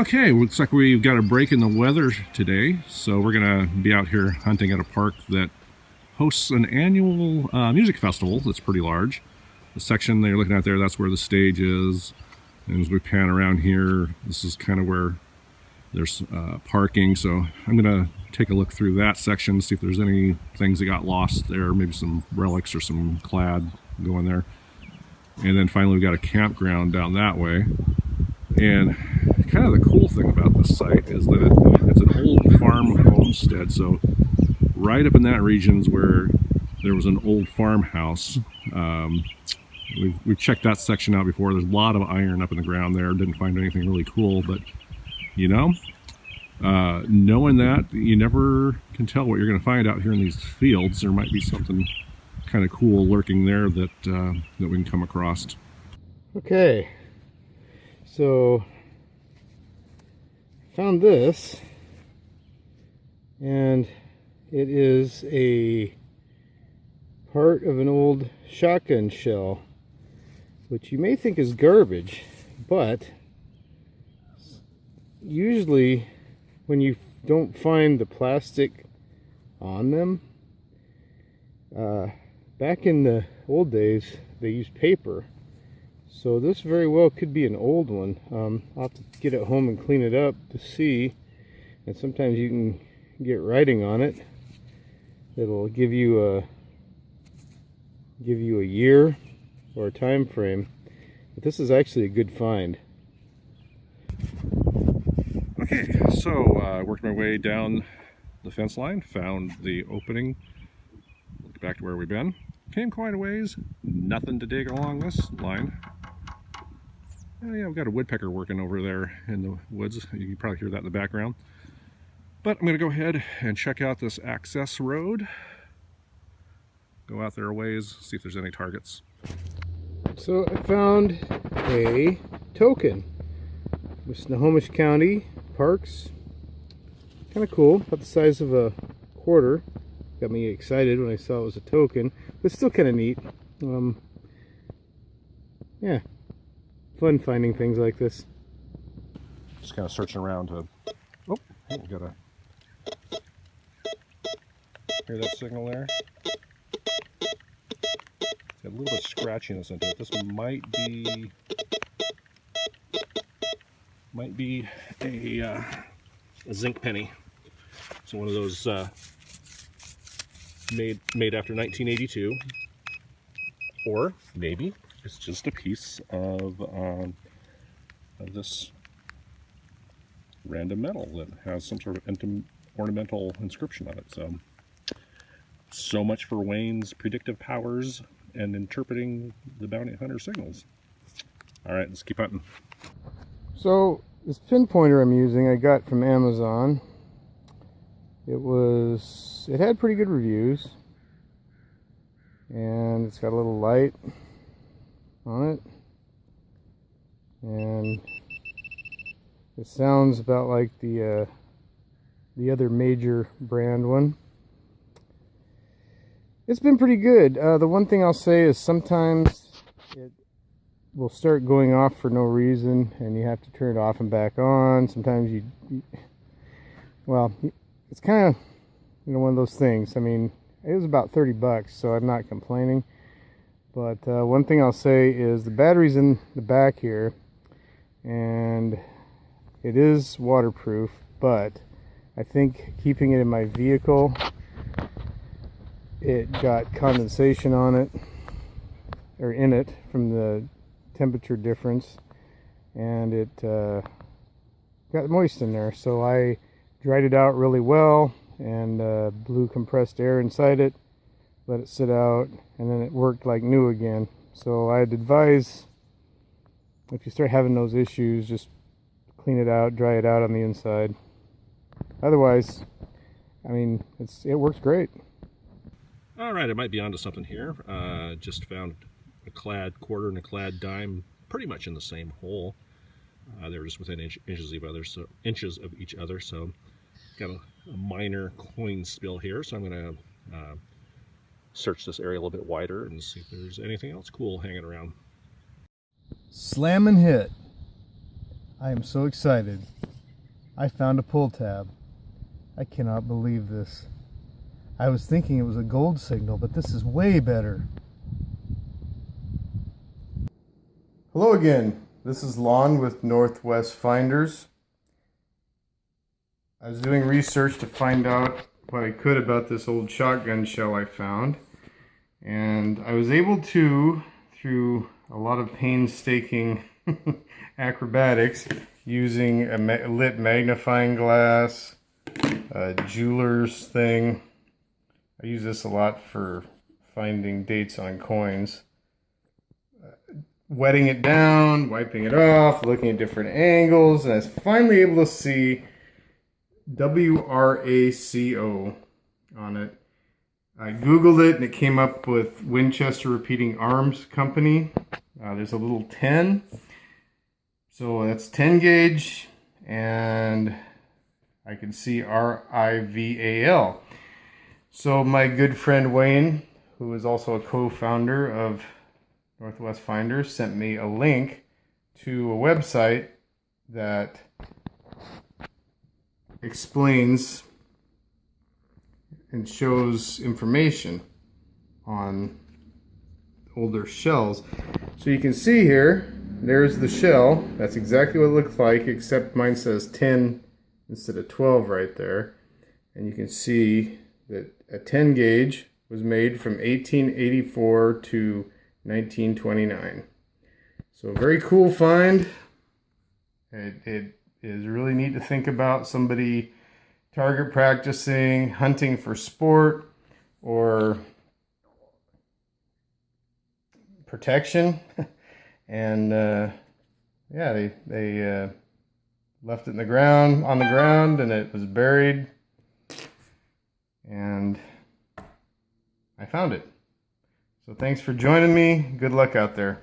Okay, looks like we've got a break in the weather today, so we're gonna be out here hunting at a park that hosts an annual music festival that's pretty large. The section that you're looking at there, that's where the stage is. And as we pan around here, this is kind of where there's parking, so I'm gonna take a look through that section, see if there's any things that got lost there, maybe some relics or some clad going there. And then finally we've got a campground down that way. And kind of the cool thing about this site is that it's an old farm homestead, so right up in that region is where there was an old farmhouse. We've checked that section out before. There's a lot of iron up in the ground there. Didn't find anything really cool, but you know, knowing that, you never can tell what you're going to find out here in these fields. There might be something kind of cool lurking there that that we can come across. Okay, so found this, and it is a part of an old shotgun shell, which you may think is garbage, but usually when you don't find the plastic on them, back in the old days they used paper, so this very well could be an old one. I'll have to get it home and clean it up to see, and sometimes you can get writing on it. It'll give you a year or a time frame, but this is actually a good find. Okay, so I worked my way down the fence line, found the opening, looked back to where we've been, came quite a ways, nothing to dig along this line. Yeah, we've got a woodpecker working over there in the woods. You can probably hear that in the background. But I'm going to go ahead and check out this access road. Go out there a ways, see if there's any targets. So I found a token. With Snohomish County Parks. Kind of cool, about the size of a quarter. Got me excited when I saw it was a token, but still kind of neat. Yeah, fun finding things like this. Just kind of searching around to... Oh, we got a... Hear that signal there? Got a little bit of scratchiness into it. This might be a zinc penny. So one of those made after 1982, or maybe it's just a piece of this random metal that has some sort of ornamental inscription on it. So much for Wayne's predictive powers and interpreting the bounty hunter signals. All right, let's keep hunting. So this pinpointer I'm using I got from Amazon. It had pretty good reviews, and it's got a little light on it, and it sounds about like the other major brand one. It's been pretty good. The one thing I'll say is sometimes it will start going off for no reason, and you have to turn it off and back on. Sometimes well, it's kind of, one of those things. I mean, it was about 30 bucks, so I'm not complaining. But one thing I'll say is the battery's in the back here, and it is waterproof, but I think keeping it in my vehicle, it got condensation on it, or in it, from the temperature difference, and it got moist in there. So I dried it out really well and blew compressed air inside it, let it sit out, and then it worked like new again. So I'd advise, if you start having those issues, just clean it out, dry it out on the inside. Otherwise, I mean, it works great. All right, I might be onto something here. Just found a clad quarter and a clad dime pretty much in the same hole. They were just within inches of each other, so got a minor coin spill here. So I'm going to search this area a little bit wider and see if there's anything else cool hanging around. Slam and hit. I am so excited. I found a pull tab. I cannot believe this. I was thinking it was a gold signal, but this is way better. Hello again. This is Lon with Northwest Finders. I was doing research to find out what I could about this old shotgun shell I found. And I was able to, through a lot of painstaking acrobatics, using a lit magnifying glass, a jeweler's thing. I use this a lot for finding dates on coins. Wetting it down, wiping it off, looking at different angles, and I was finally able to see WRACO on it. I googled it and it came up with Winchester Repeating Arms Company. There's a little 10. So that's 10 gauge, and I can see RIVAL. So my good friend Wayne, who is also a co-founder of Northwest Finders, sent me a link to a website that explains and shows information on older shells. So you can see here, there's the shell. That's exactly what it looks like, except mine says 10 instead of 12 right there. And you can see that a 10 gauge was made from 1884 to 1929. So a very cool find. It is really neat to think about somebody target practicing, hunting for sport, or protection. And yeah, they left it in the ground, on the ground, and it was buried. And I found it. So thanks for joining me. Good luck out there.